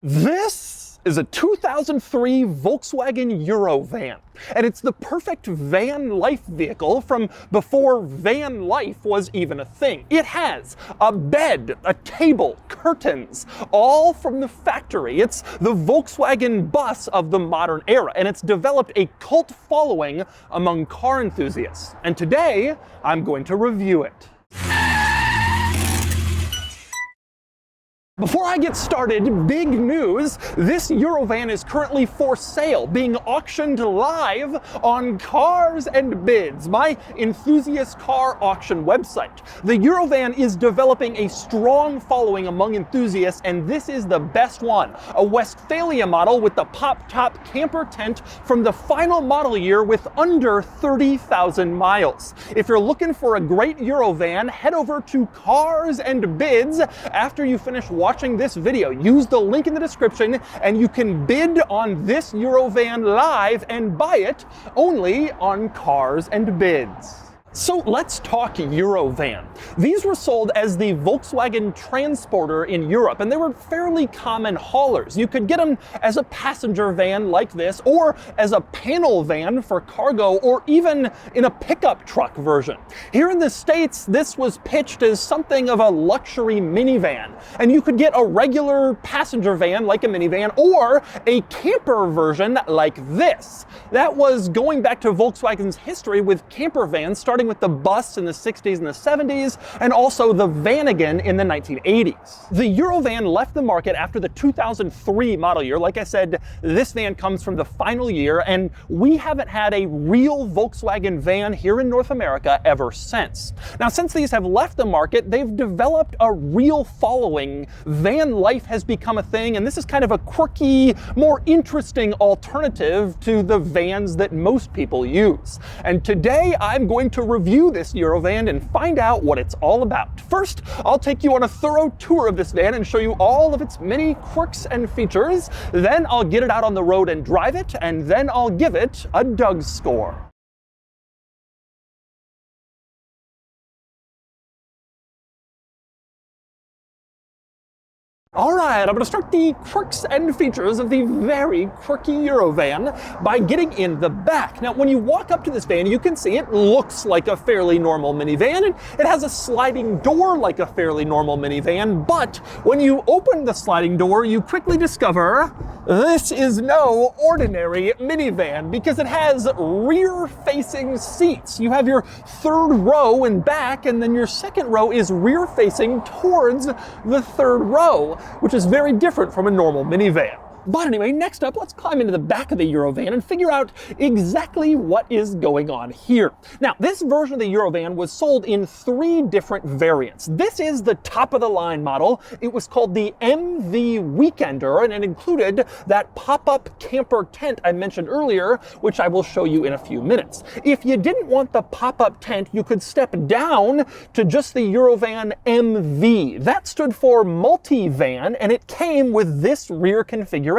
This is a 2003 Volkswagen EuroVan, and it's the perfect van life vehicle from before van life was even a thing. It has a bed, a table, curtains, all from the factory. It's the Volkswagen bus of the modern era, and it's developed a cult following among car enthusiasts. And today, I'm going to review it. Before I get started, big news, this EuroVan is currently for sale, being auctioned live on Cars and Bids, my enthusiast car auction website. The EuroVan is developing a strong following among enthusiasts, and this is the best one. A Westphalia model with the pop-top camper tent from the final model year with under 30,000 miles. If you're looking for a great EuroVan, head over to Cars and Bids after you finish watching this video. Use the link in the description and you can bid on this EuroVan live and buy it only on Cars and Bids. So let's talk EuroVan. These were sold as the Volkswagen Transporter in Europe, and they were fairly common haulers. You could get them as a passenger van like this, or as a panel van for cargo, or even in a pickup truck version. Here in the States, this was pitched as something of a luxury minivan, and you could get a regular passenger van like a minivan, or a camper version like this. That was going back to Volkswagen's history with camper vans, starting with the bus in the 60s and the 70s, and also the Vanagon in the 1980s. The EuroVan left the market after the 2003 model year. Like I said, this van comes from the final year, and we haven't had a real Volkswagen van here in North America ever since. Now, since these have left the market, they've developed a real following. Van life has become a thing, and this is kind of a quirky, more interesting alternative to the vans that most people use. And today, I'm going to review this EuroVan and find out what it's all about. First, I'll take you on a thorough tour of this van and show you all of its many quirks and features. Then I'll get it out on the road and drive it, and then I'll give it a DOUGSCORE. Alright, I'm going to start the quirks and features of the very quirky EuroVan by getting in the back. Now, when you walk up to this van, you can see it looks like a fairly normal minivan, and it has a sliding door like a fairly normal minivan, but when you open the sliding door, you quickly discover this is no ordinary minivan because it has rear-facing seats. You have your third row in back, and then your second row is rear-facing towards the third row, which is very different from a normal minivan. But anyway, next up, let's climb into the back of the EuroVan and figure out exactly what is going on here. Now, this version of the EuroVan was sold in 3 different variants. This is the top-of-the-line model. It was called the MV Weekender, and it included that pop-up camper tent I mentioned earlier, which I will show you in a few minutes. If you didn't want the pop-up tent, you could step down to just the EuroVan MV. That stood for multi-van, and it came with this rear configuration.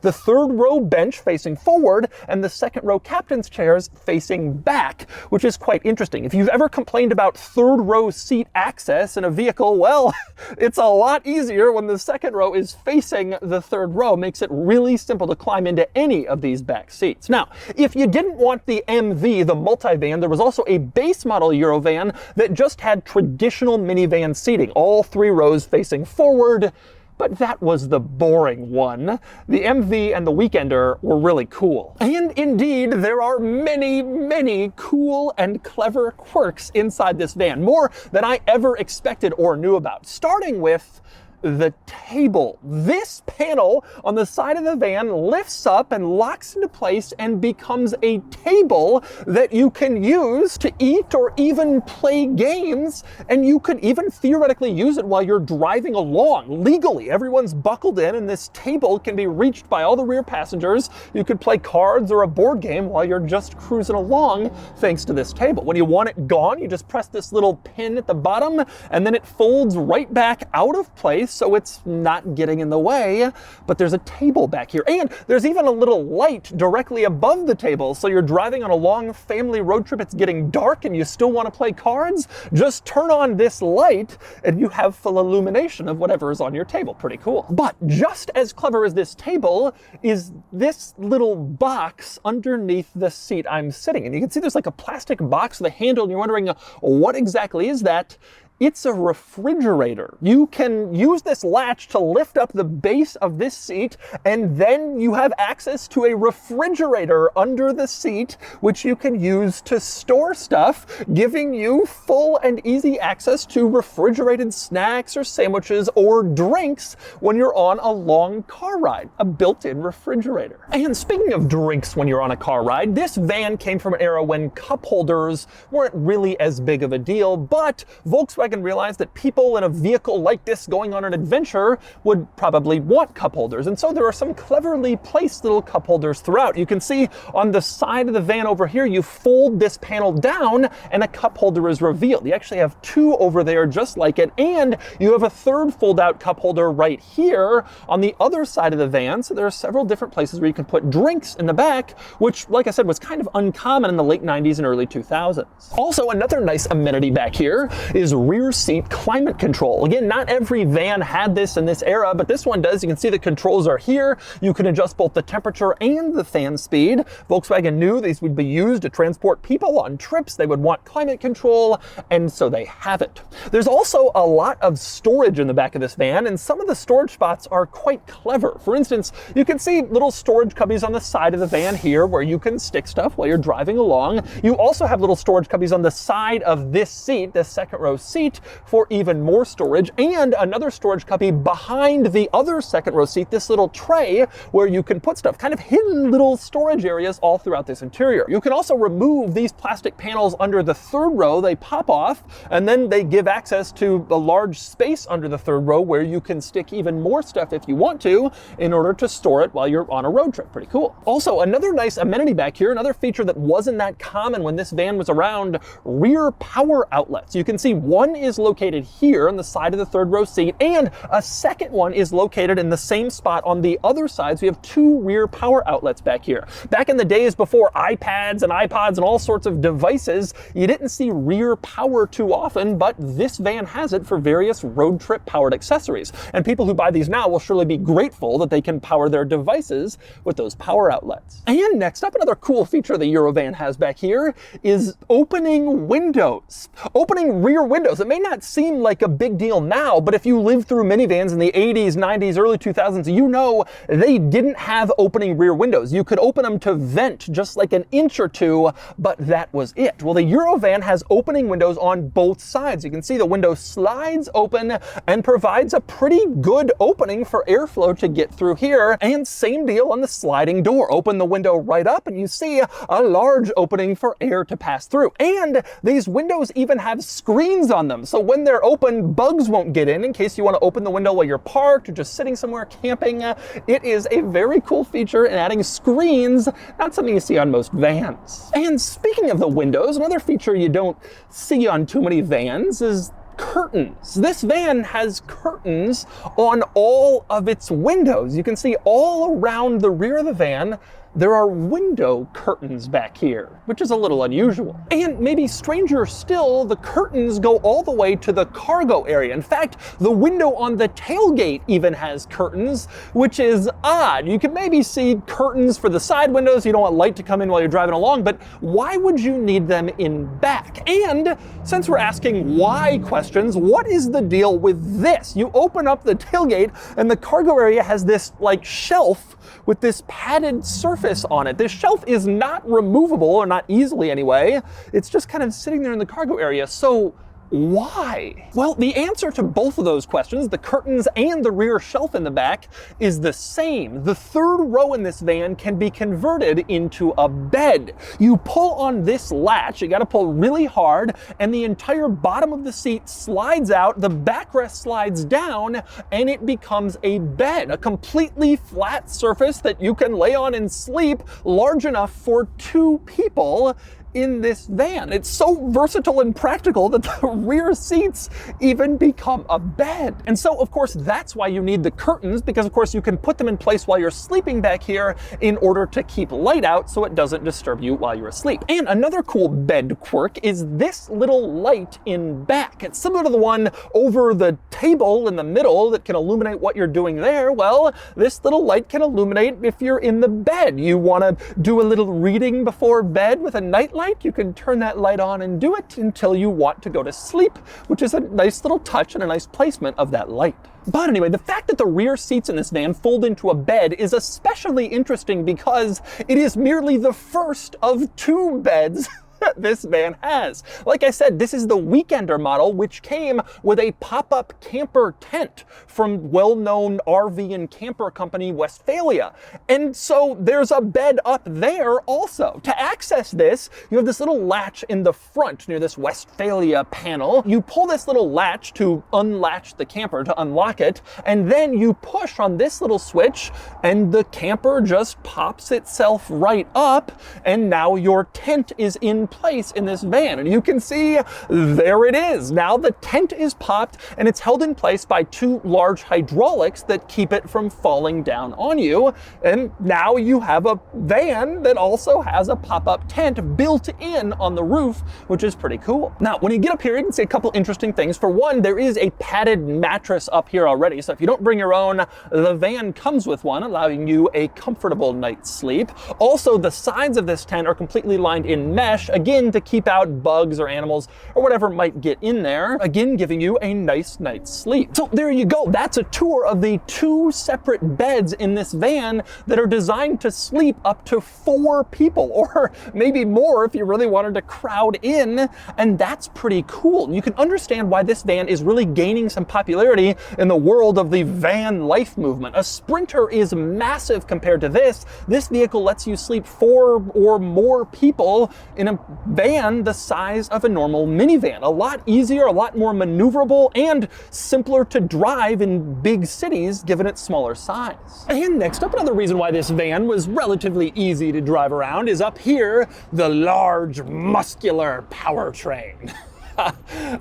The third row bench facing forward and the second row captain's chairs facing back, which is quite interesting. If you've ever complained about third row seat access in a vehicle, well, it's a lot easier when the second row is facing the third row. Makes it really simple to climb into any of these back seats. Now, if you didn't want the MV, the multivan, there was also a base model EuroVan that just had traditional minivan seating, all 3 rows facing forward. But that was the boring one. The MV and the Weekender were really cool. And indeed, there are many, many cool and clever quirks inside this van, more than I ever expected or knew about, starting with the table. This panel on the side of the van lifts up and locks into place and becomes a table that you can use to eat or even play games, and you could even theoretically use it while you're driving along. Legally, everyone's buckled in, and this table can be reached by all the rear passengers. You could play cards or a board game while you're just cruising along thanks to this table. When you want it gone, you just press this little pin at the bottom, and then it folds right back out of place underneath so it's not getting in the way. But there's a table back here, and there's even a little light directly above the table. So you're driving on a long family road trip, it's getting dark, and you still want to play cards? Just turn on this light and you have full illumination of whatever is on your table. Pretty cool. But just as clever as this table is this little box underneath the seat I'm sitting in. You can see there's like a plastic box with a handle, and you're wondering, what exactly is that? It's a refrigerator. You can use this latch to lift up the base of this seat, and then you have access to a refrigerator under the seat, which you can use to store stuff, giving you full and easy access to refrigerated snacks or sandwiches or drinks when you're on a long car ride, a built-in refrigerator. And speaking of drinks when you're on a car ride, this van came from an era when cup holders weren't really as big of a deal, but Volkswagen realized that people in a vehicle like this going on an adventure would probably want cup holders. And so there are some cleverly placed little cup holders throughout. You can see on the side of the van over here, you fold this panel down and a cup holder is revealed. You actually have two over there just like it, and you have a third fold-out cup holder right here on the other side of the van. So there are several different places where you can put drinks in the back, which, like I said, was kind of uncommon in the late 90s and early 2000s. Also, another nice amenity back here is rear seat climate control. Again, not every van had this in this era, but this one does. You can see the controls are here. You can adjust both the temperature and the fan speed. Volkswagen knew these would be used to transport people on trips. They would want climate control, and so they have it. There's also a lot of storage in the back of this van, and some of the storage spots are quite clever. For instance, you can see little storage cubbies on the side of the van here where you can stick stuff while you're driving along. You also have little storage cubbies on the side of this seat, the second row seat, for even more storage, and another storage cubby behind the other second row seat, this little tray where you can put stuff, kind of hidden little storage areas all throughout this interior. You can also remove these plastic panels under the third row. They pop off, and then they give access to a large space under the third row where you can stick even more stuff if you want to in order to store it while you're on a road trip. Pretty cool. Also, another nice amenity back here, another feature that wasn't that common when this van was around, rear power outlets. You can see one is located here on the side of the third row seat, and a second one is located in the same spot on the other side. So you have two rear power outlets back here. Back in the days before iPads and iPods and all sorts of devices, you didn't see rear power too often, but this van has it for various road trip powered accessories. And people who buy these now will surely be grateful that they can power their devices with those power outlets. And next up, another cool feature the EuroVan has back here is opening windows. Opening rear windows. It may not seem like a big deal now, but if you lived through minivans in the 80s, 90s, early 2000s, you know they didn't have opening rear windows. You could open them to vent just like an inch or two, but that was it. Well, the EuroVan has opening windows on both sides. You can see the window slides open and provides a pretty good opening for airflow to get through here. And same deal on the sliding door. Open the window right up and you see a large opening for air to pass through. And these windows even have screens on them. So when they're open, bugs won't get in case you want to open the window while you're parked or just sitting somewhere camping. It is a very cool feature, and adding screens, not something you see on most vans. And speaking of the windows, another feature you don't see on too many vans is curtains. This van has curtains on all of its windows. You can see all around the rear of the van, there are window curtains back here, which is a little unusual. And maybe stranger still, the curtains go all the way to the cargo area. In fact, the window on the tailgate even has curtains, which is odd. You can maybe see curtains for the side windows. You don't want light to come in while you're driving along, but why would you need them in back? And since we're asking why questions, what is the deal with this? You open up the tailgate and the cargo area has this like shelf with this padded surface on it. This shelf is not removable, or not easily anyway. It's just kind of sitting there in the cargo area. So why? Well, the answer to both of those questions, the curtains and the rear shelf in the back, is the same. The third row in this van can be converted into a bed. You pull on this latch, you gotta pull really hard, and the entire bottom of the seat slides out, the backrest slides down, and it becomes a bed, a completely flat surface that you can lay on and sleep, large enough for two people. in this van. It's so versatile and practical that the rear seats even become a bed. And so, of course, that's why you need the curtains, because of course you can put them in place while you're sleeping back here in order to keep light out so it doesn't disturb you while you're asleep. And another cool bed quirk is this little light in back. It's similar to the one over the table in the middle that can illuminate what you're doing there. Well, this little light can illuminate if you're in the bed. You want to do a little reading before bed with a night light, you can turn that light on and do it until you want to go to sleep, which is a nice little touch and a nice placement of that light. But anyway, the fact that the rear seats in this van fold into a bed is especially interesting because it is merely the first of 2 beds this van has. Like I said, this is the Weekender model, which came with a pop-up camper tent from well-known RV and camper company Westphalia. And so there's a bed up there also. To access this, you have this little latch in the front near this Westphalia panel. You pull this little latch to unlatch the camper, to unlock it, and then you push on this little switch and the camper just pops itself right up, and now your tent is in place in this van. And you can see there it is. Now the tent is popped and it's held in place by 2 large hydraulics that keep it from falling down on you. And now you have a van that also has a pop-up tent built in on the roof, which is pretty cool. Now, when you get up here, you can see a couple interesting things. For one, there is a padded mattress up here already. So if you don't bring your own, the van comes with one, allowing you a comfortable night's sleep. Also, the sides of this tent are completely lined in mesh, again, to keep out bugs or animals or whatever might get in there, again, giving you a nice night's sleep. So there you go. That's a tour of the 2 separate beds in this van that are designed to sleep up to 4 people, or maybe more if you really wanted to crowd in, and that's pretty cool. You can understand why this van is really gaining some popularity in the world of the van life movement. A Sprinter is massive compared to this. This vehicle lets you sleep 4 or more people in a van the size of a normal minivan. A lot easier, a lot more maneuverable, and simpler to drive in big cities given its smaller size. And next up, another reason why this van was relatively easy to drive around is up here, the large, muscular powertrain.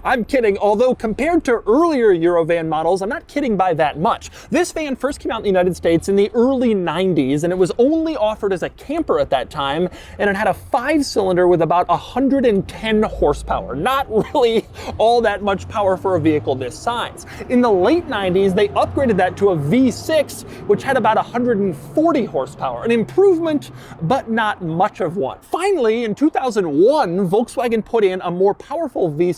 I'm kidding, although compared to earlier EuroVan models, I'm not kidding by that much. This van first came out in the United States in the early 90s, and it was only offered as a camper at that time, and it had a 5-cylinder with about 110 horsepower. Not really all that much power for a vehicle this size. In the late 90s, they upgraded that to a V6, which had about 140 horsepower, an improvement, but not much of one. Finally, in 2001, Volkswagen put in a more powerful V6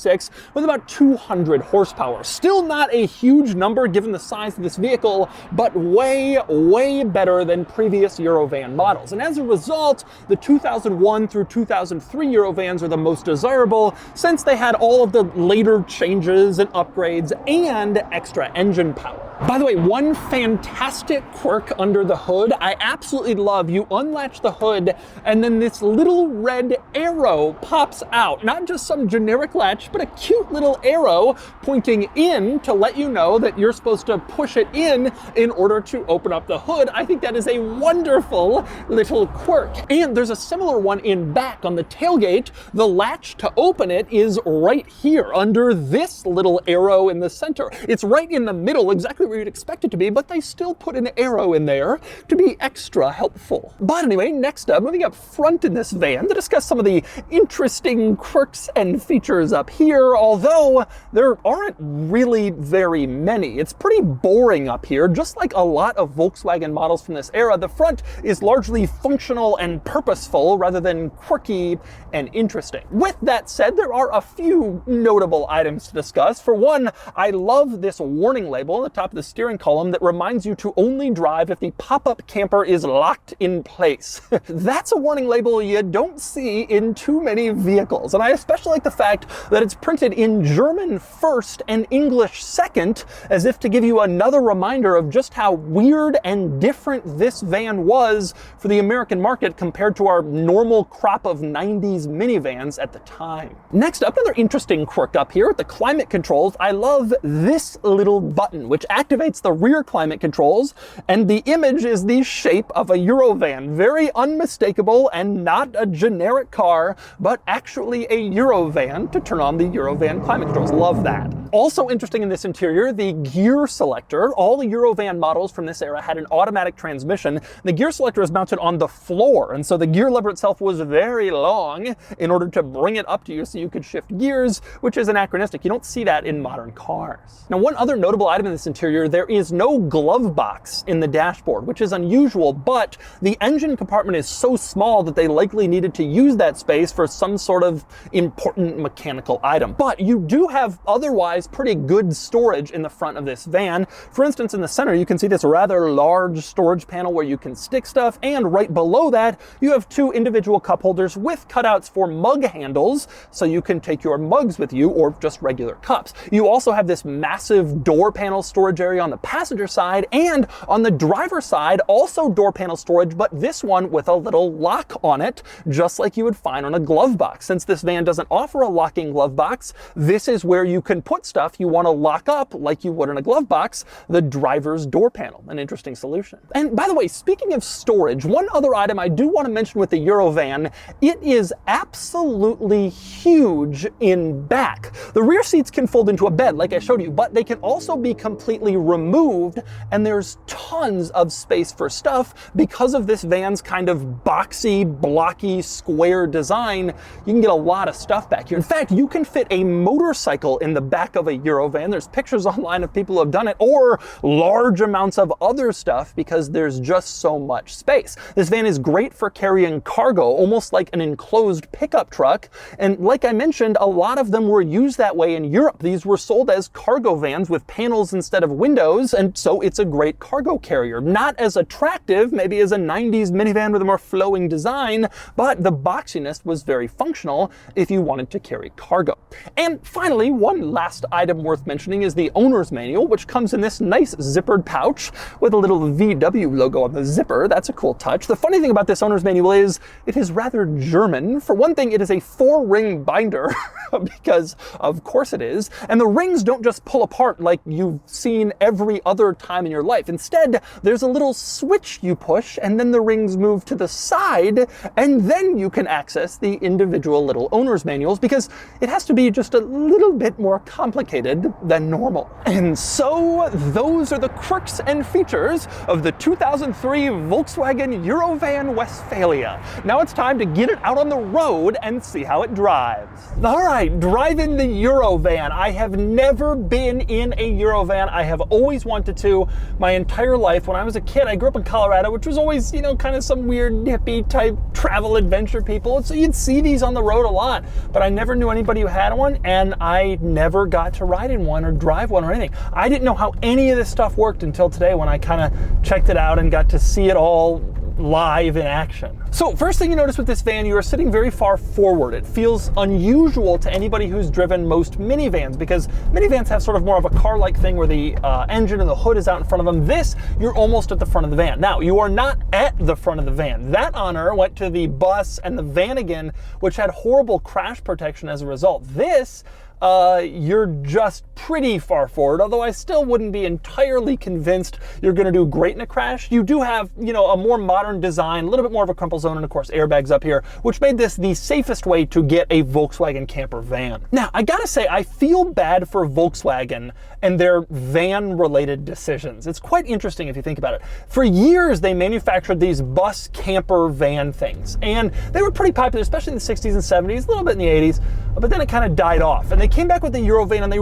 with about 200 horsepower. Still not a huge number given the size of this vehicle, but way, way better than previous EuroVan models. And as a result, the 2001 through 2003 EuroVans are the most desirable since they had all of the later changes and upgrades and extra engine power. By the way, one fantastic quirk under the hood I absolutely love. You unlatch the hood and then this little red arrow pops out. Not just some generic latch, but a cute little arrow pointing in to let you know that you're supposed to push it in order to open up the hood. I think that is a wonderful little quirk. And there's a similar one in back on the tailgate. The latch to open it is right here under this little arrow in the center. It's right in the middle, exactly where you'd expect it to be, but they still put an arrow in there to be extra helpful. But anyway, next up, moving up front in this van to discuss some of the interesting quirks and features up here, although there aren't really very many. It's pretty boring up here. Just like a lot of Volkswagen models from this era, the front is largely functional and purposeful rather than quirky and interesting. With that said, there are a few notable items to discuss. For one, I love this warning label on the top of the steering column that reminds you to only drive if the pop-up camper is locked in place. That's a warning label you don't see in too many vehicles, and I especially like the fact that it's printed in German first and English second, as if to give you another reminder of just how weird and different this van was for the American market compared to our normal crop of 90s minivans at the time. Next up, another interesting quirk up here with the climate controls. I love this little button, which activates activates the rear climate controls, and the image is the shape of a EuroVan. Very unmistakable and not a generic car, but actually a EuroVan to turn on the EuroVan climate controls. Love that. Also interesting in this interior, the gear selector. All the EuroVan models from this era had an automatic transmission. The gear selector is mounted on the floor, and so the gear lever itself was very long in order to bring it up to you so you could shift gears, which is anachronistic. You don't see that in modern cars. Now, one other notable item in this interior, there is no glove box in the dashboard, which is unusual, but the engine compartment is so small that they likely needed to use that space for some sort of important mechanical item. But you do have otherwise pretty good storage in the front of this van. For instance, in the center, you can see this rather large storage panel where you can stick stuff, and right below that, you have two individual cup holders with cutouts for mug handles, so you can take your mugs with you or just regular cups. You also have this massive door panel storage area on the passenger side, and on the driver's side, also door panel storage, but this one with a little lock on it, just like you would find on a glove box. Since this van doesn't offer a locking glove box, this is where you can put stuff you want to lock up like you would in a glove box, the driver's door panel. An interesting solution. And by the way, speaking of storage, one other item I do want to mention with the EuroVan, it is absolutely huge in back. The rear seats can fold into a bed like I showed you, but they can also be completely removed, and there's tons of space for stuff because of this van's kind of boxy, blocky, square design. You can get a lot of stuff back here. In fact, you can fit a motorcycle in the back of a EuroVan. There's pictures online of people who have done it, or large amounts of other stuff because there's just so much space. This van is great for carrying cargo, almost like an enclosed pickup truck. And like I mentioned, a lot of them were used that way in Europe. These were sold as cargo vans with panels instead of windows, and so it's a great cargo carrier. Not as attractive, maybe as a 90s minivan with a more flowing design, but the boxiness was very functional if you wanted to carry cargo. And finally, one last item worth mentioning is the owner's manual, which comes in this nice zippered pouch with a little VW logo on the zipper. That's a cool touch. The funny thing about this owner's manual is it is rather German. For one thing, it is a 4-ring binder because of course it is. And the rings don't just pull apart like you've seen every other time in your life. Instead, there's a little switch you push, and then the rings move to the side, and then you can access the individual little owner's manuals, because it has to be just a little bit more complicated than normal. And so those are the quirks and features of the 2003 Volkswagen EuroVan Westphalia. Now it's time to get it out on the road and see how it drives. All right, driving the EuroVan. I have never been in a EuroVan. I have always wanted to my entire life. When I was a kid, I grew up in Colorado, which was always, you know, kind of some weird hippie type travel adventure people. And so you'd see these on the road a lot, but I never knew anybody who had one, and I never got to ride in one or drive one or anything. I didn't know how any of this stuff worked until today, when I kind of checked it out and got to see it all live in action. So first thing you notice with this van, you are sitting very far forward. It feels unusual to anybody who's driven most minivans, because minivans have sort of more of a car-like thing where the engine and the hood is out in front of them. This, you're almost at the front of the van. Now, you are not at the front of the van. That honor went to the bus and the Vanagon, which had horrible crash protection as a result. This, you're just pretty far forward, although I still wouldn't be entirely convinced you're going to do great in a crash. You do have, you know, a more modern design, a little bit more of a crumple zone, and of course airbags up here, which made this the safest way to get a Volkswagen camper van. Now, I gotta say, I feel bad for Volkswagen and their van-related decisions. It's quite interesting if you think about it. For years, they manufactured these bus camper van things, and they were pretty popular, especially in the 60s and 70s, a little bit in the 80s, but then it kind of died off. And they came back with the EuroVan, and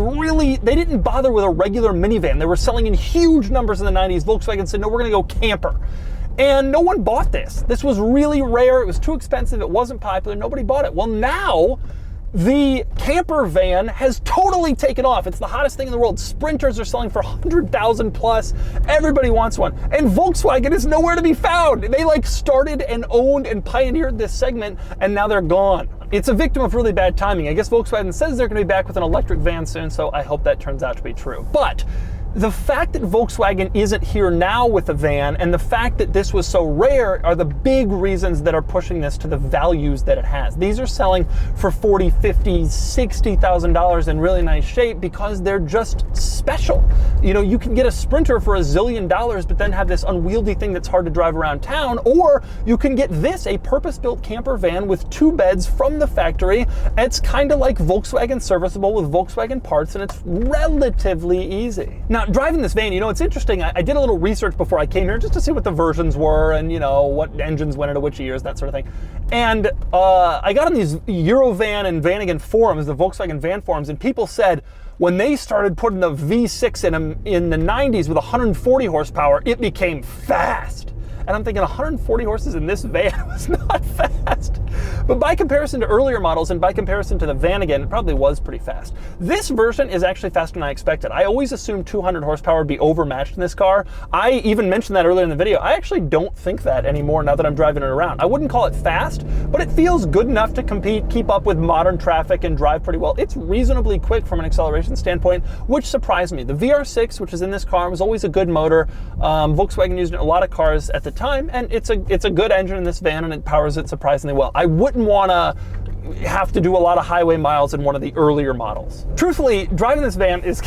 they didn't bother with a regular minivan. They were selling in huge numbers in the 90s. Volkswagen said, no, we're gonna go camper. And no one bought this. This was really rare. It was too expensive. It wasn't popular. Nobody bought it. Well, now the camper van has totally taken off. It's the hottest thing in the world. Sprinters are selling for 100,000 plus. Everybody wants one. And Volkswagen is nowhere to be found. They like started and owned and pioneered this segment, and now they're gone. It's a victim of really bad timing. I guess Volkswagen says they're going to be back with an electric van soon, so I hope that turns out to be true. But The fact that Volkswagen isn't here now with a van and the fact that this was so rare are the big reasons that are pushing this to the values that it has. These are selling for $40,000, $50,000, $60,000 in really nice shape because they're just special. You know, you can get a Sprinter for $1 zillion, but then have this unwieldy thing that's hard to drive around town, or you can get this, a purpose-built camper van with 2 beds from the factory. It's kind of like Volkswagen serviceable with Volkswagen parts, and it's relatively easy. Now, driving this van, you know, it's interesting. I did a little research before I came here just to see what the versions were and, you know, what engines went into which years, that sort of thing. And I got on these EuroVan and Vanagon forums, the Volkswagen van forums, and people said when they started putting the V6 in them in the 90s with 140 horsepower, it became fast. And I'm thinking 140 horses in this van was not fast. But by comparison to earlier models and by comparison to the Vanagon, it probably was pretty fast. This version is actually faster than I expected. I always assumed 200 horsepower would be overmatched in this car. I even mentioned that earlier in the video. I actually don't think that anymore now that I'm driving it around. I wouldn't call it fast, but it feels good enough to compete, keep up with modern traffic, and drive pretty well. It's reasonably quick from an acceleration standpoint, which surprised me. The VR6, which is in this car, was always a good motor. Volkswagen used it in a lot of cars at the time, and it's a good engine in this van, and it powers it surprisingly well. I wouldn't want to have to do a lot of highway miles in one of the earlier models. Truthfully, driving this van is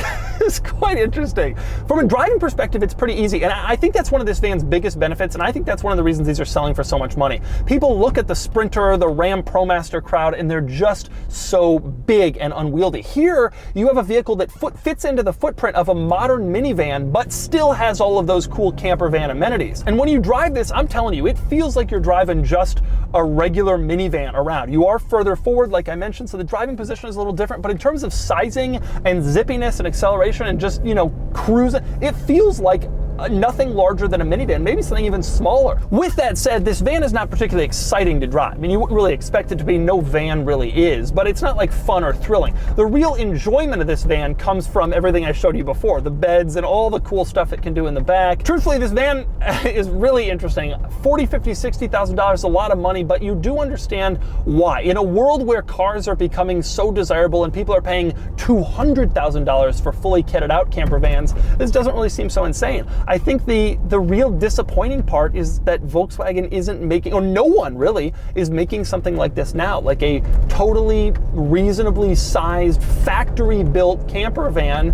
quite interesting. From a driving perspective, it's pretty easy, and I think that's one of this van's biggest benefits, and I think that's one of the reasons these are selling for so much money. People look at the Sprinter, the Ram ProMaster crowd, and they're just so big and unwieldy. Here, you have a vehicle that fits into the footprint of a modern minivan, but still has all of those cool camper van amenities. And when you drive this, I'm telling you, it feels like you're driving just a regular minivan around. You are further forward, like I mentioned, so the driving position is a little different, but in terms of sizing and zippiness and acceleration and just, you know, cruising, it feels like nothing larger than a minivan, maybe something even smaller. With that said, this van is not particularly exciting to drive. I mean, you wouldn't really expect it to be. No van really is, but it's not like fun or thrilling. The real enjoyment of this van comes from everything I showed you before, the beds and all the cool stuff it can do in the back. Truthfully, this van is really interesting. $40,000, $50,000, $60,000 is a lot of money, but you do understand why. In a world where cars are becoming so desirable and people are paying $200,000 for fully kitted out camper vans, this doesn't really seem so insane. I think the real disappointing part is that Volkswagen isn't making, or no one really is making something like this now, like a totally reasonably sized factory-built camper van,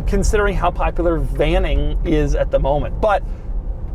considering how popular vanning is at the moment. But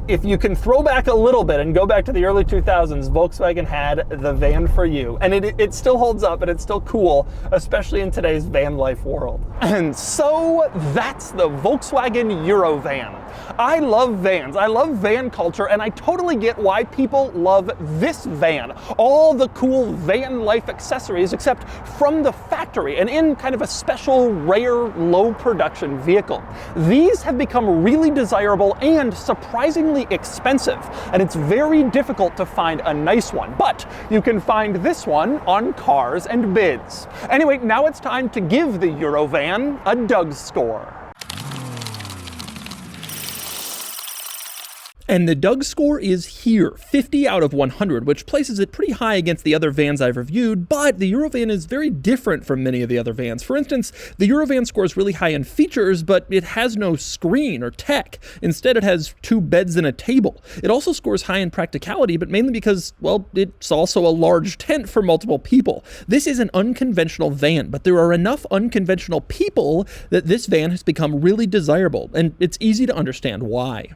if you can throw back a little bit and go back to the early 2000s, Volkswagen had the van for you. And it still holds up and it's still cool, especially in today's van life world. And so that's the Volkswagen EuroVan. I love vans, I love van culture, and I totally get why people love this van. All the cool van life accessories, except from the factory and in kind of a special, rare, low production vehicle. These have become really desirable and surprisingly expensive, and it's very difficult to find a nice one, but you can find this one on Cars and Bids. Anyway, now it's time to give the EuroVan a DOUGSCORE. And the DOUGSCORE is here, 50 out of 100, which places it pretty high against the other vans I've reviewed, but the EuroVan is very different from many of the other vans. For instance, the EuroVan scores really high in features, but it has no screen or tech. Instead, it has 2 beds and a table. It also scores high in practicality, but mainly because, well, it's also a large tent for multiple people. This is an unconventional van, but there are enough unconventional people that this van has become really desirable, and it's easy to understand why.